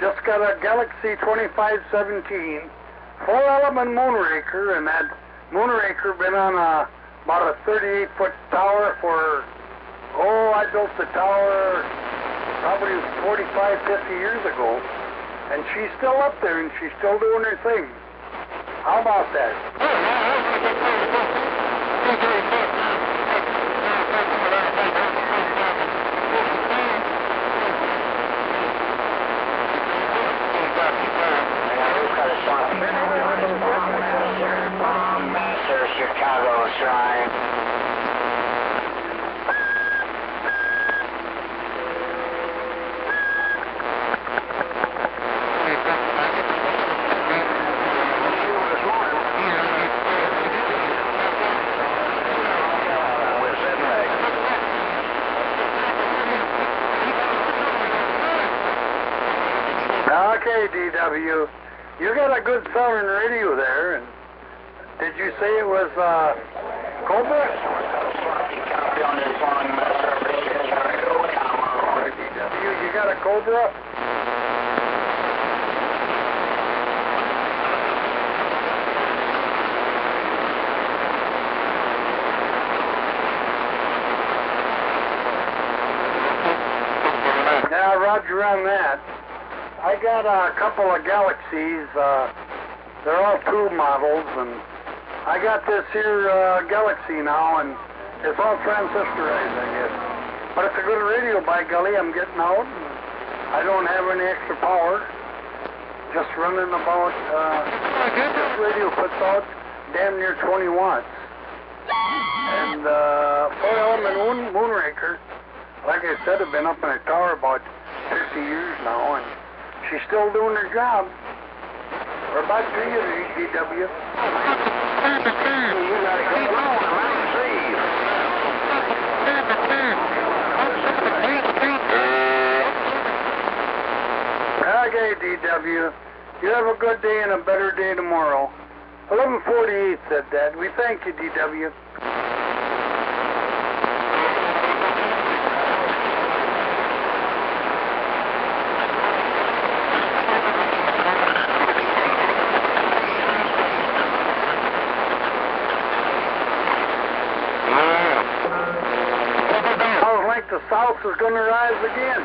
Just got a Galaxy 2517 4-element Moonraker, and that Moonraker been on about a 38-foot tower for, I built the tower probably 45, 50 years ago, and she's still up there, and she's still doing her thing. How about that? Master Chicago Shrine. Okay, DW, you got a good southern radio there, and did you say it was Cobra? You got a Cobra? Yeah, roger on that. I got a couple of Galaxies. They're all tube models, and I got this here Galaxy now, and it's all transistorized, I guess. But it's a good radio, by golly. I'm getting out. And I don't have any extra power. Just running about. This radio puts out damn near 20 watts. And 4-element Moonraker, like I said, I've been up in a tower about 50 years now, and she's still doing her job. We're about 3 years, DW. You gotta go along with Mountain Trees. Okay, DW. You have a good day and a better day tomorrow. 1148 said that. We thank you, DW. The South is going to rise again.